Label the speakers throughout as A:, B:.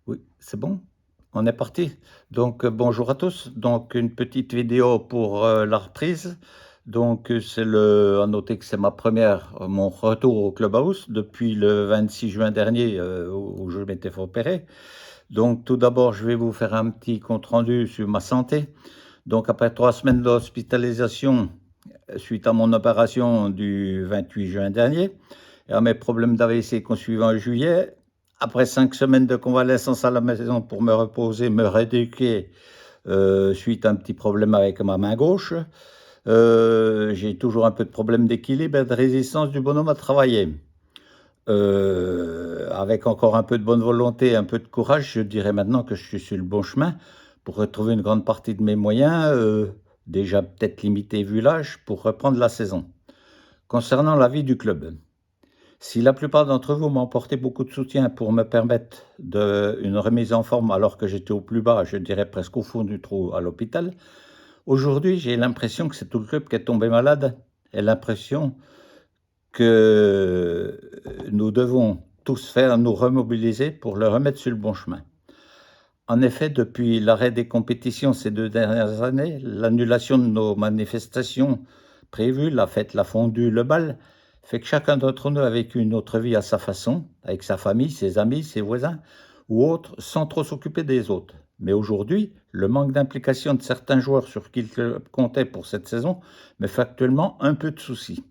A: Oui, c'est bon? On est parti? Donc, bonjour à tous. Donc, une petite vidéo pour la reprise. Donc, à noter que c'est mon retour au Clubhouse depuis le 26 juin dernier où je m'étais fait opérer. Donc, tout d'abord, je vais vous faire un petit compte-rendu sur ma santé. Donc, après 3 semaines d'hospitalisation suite à mon opération du 28 juin dernier et à mes problèmes d'AVC qu'on suivi en juillet, après 5 semaines de convalescence à la maison pour me reposer, me rééduquer suite à un petit problème avec ma main gauche, j'ai toujours un peu de problème d'équilibre et de résistance du bonhomme à travailler. Avec encore un peu de bonne volonté, un peu de courage, je dirais maintenant que je suis sur le bon chemin pour retrouver une grande partie de mes moyens, déjà peut-être limités vu l'âge, pour reprendre la saison. Concernant la vie du club, si la plupart d'entre vous m'ont apporté beaucoup de soutien pour me permettre une remise en forme alors que j'étais au plus bas, je dirais presque au fond du trou à l'hôpital, aujourd'hui j'ai l'impression que c'est tout le club qui est tombé malade et l'impression que nous devons tous faire nous remobiliser pour le remettre sur le bon chemin. En effet, depuis l'arrêt des compétitions ces 2 dernières années, l'annulation de nos manifestations prévues, la fête, la fondue, le bal, fait que chacun d'entre nous a vécu une autre vie à sa façon, avec sa famille, ses amis, ses voisins ou autres, sans trop s'occuper des autres. Mais aujourd'hui, le manque d'implication de certains joueurs sur qui le club comptait pour cette saison me fait actuellement un peu de soucis.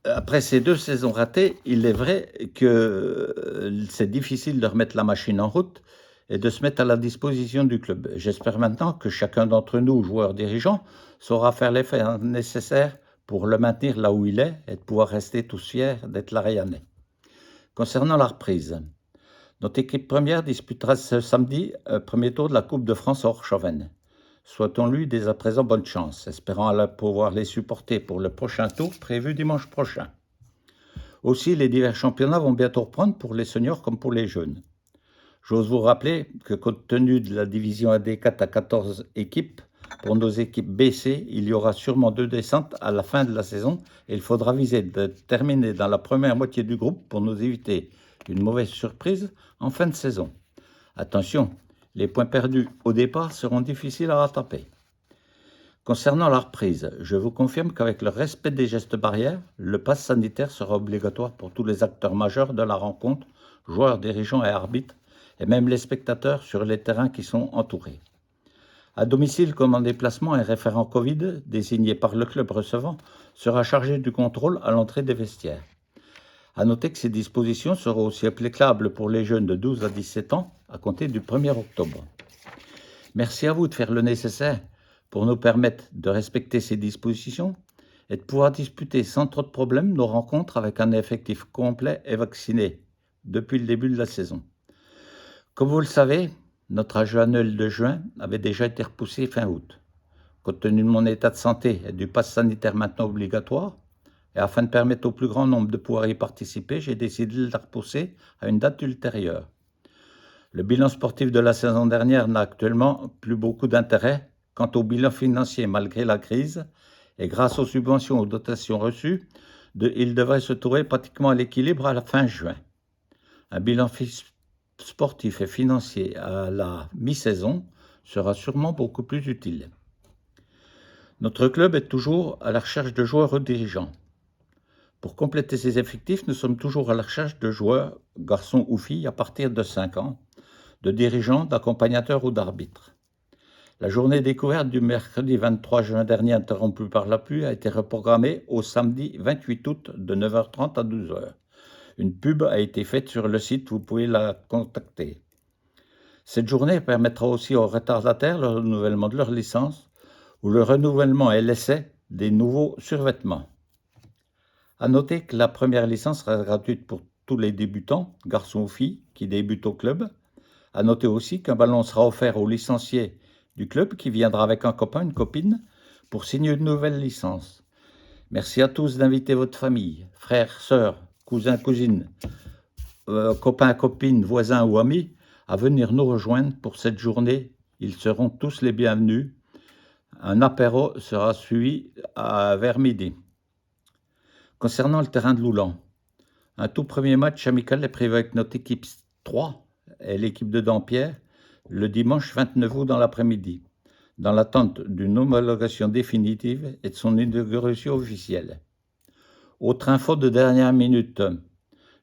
A: Après ces 2 saisons ratées, il est vrai que c'est difficile de remettre la machine en route et de se mettre à la disposition du club. J'espère maintenant que chacun d'entre nous, joueurs dirigeants, saura faire l'effort nécessaire pour le maintenir là où il est et de pouvoir rester tous fiers d'être l'Arianais. Concernant la reprise, notre équipe première disputera ce samedi premier tour de la Coupe de France hors Chauvin. Souhaitons-lui dès à présent bonne chance, espérant pouvoir les supporter pour le prochain tour prévu dimanche prochain. Aussi, les divers championnats vont bientôt reprendre pour les seniors comme pour les jeunes. J'ose vous rappeler que compte tenu de la division AD4 à 14 équipes, pour nos équipes BC, il y aura sûrement 2 descentes à la fin de la saison et il faudra viser de terminer dans la première moitié du groupe pour nous éviter une mauvaise surprise en fin de saison. Attention, les points perdus au départ seront difficiles à rattraper. Concernant la reprise, je vous confirme qu'avec le respect des gestes barrières, le pass sanitaire sera obligatoire pour tous les acteurs majeurs de la rencontre, joueurs, dirigeants et arbitres, et même les spectateurs sur les terrains qui sont entourés. À domicile comme en déplacement, un référent Covid, désigné par le club recevant, sera chargé du contrôle à l'entrée des vestiaires. À noter que ces dispositions seront aussi applicables pour les jeunes de 12 à 17 ans à compter du 1er octobre. Merci à vous de faire le nécessaire pour nous permettre de respecter ces dispositions et de pouvoir disputer sans trop de problèmes nos rencontres avec un effectif complet et vacciné depuis le début de la saison. Comme vous le savez, notre âge annuel de juin avait déjà été repoussé fin août. Compte tenu de mon état de santé et du pass sanitaire maintenant obligatoire, et afin de permettre au plus grand nombre de pouvoir y participer, j'ai décidé de la repousser à une date ultérieure. Le bilan sportif de la saison dernière n'a actuellement plus beaucoup d'intérêt quant au bilan financier malgré la crise et grâce aux subventions aux dotations reçues, il devrait se trouver pratiquement à l'équilibre à la fin juin. Un bilan sportif et financier à la mi-saison sera sûrement beaucoup plus utile. Notre club est toujours à la recherche de joueurs ou dirigeants. Pour compléter ses effectifs, nous sommes toujours à la recherche de joueurs, garçons ou filles, à partir de 5 ans, de dirigeants, d'accompagnateurs ou d'arbitres. La journée découverte du mercredi 23 juin dernier, interrompue par la pluie, a été reprogrammée au samedi 28 août de 9h30 à 12h. Une pub a été faite sur le site, vous pouvez la contacter. Cette journée permettra aussi aux retardataires le renouvellement de leur licence ou le renouvellement et l'essai des nouveaux survêtements. À noter que la première licence sera gratuite pour tous les débutants, garçons ou filles, qui débutent au club. À noter aussi qu'un ballon sera offert au licencié du club qui viendra avec un copain, une copine, pour signer une nouvelle licence. Merci à tous d'inviter votre famille, frères, sœurs, cousins, cousines, copains, copines, voisins ou amis à venir nous rejoindre pour cette journée. Ils seront tous les bienvenus. Un apéro sera suivi vers midi. Concernant le terrain de Loulan, un tout premier match amical est prévu avec notre équipe 3 et l'équipe de Dampierre le dimanche 29 août dans l'après-midi, dans l'attente d'une homologation définitive et de son inauguration officielle. Autre info de dernière minute.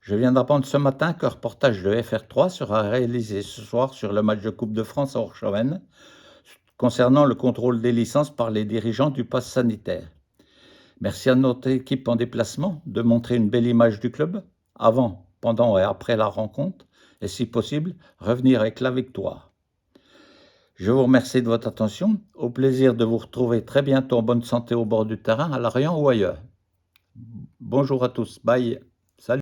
A: Je viens d'apprendre ce matin qu'un reportage de FR3 sera réalisé ce soir sur le match de Coupe de France à Orcheven concernant le contrôle des licences par les dirigeants du pass sanitaire. Merci à notre équipe en déplacement de montrer une belle image du club avant, pendant et après la rencontre et si possible, revenir avec la victoire. Je vous remercie de votre attention. Au plaisir de vous retrouver très bientôt en bonne santé au bord du terrain, à Lorient ou ailleurs. Bonjour à tous. Bye.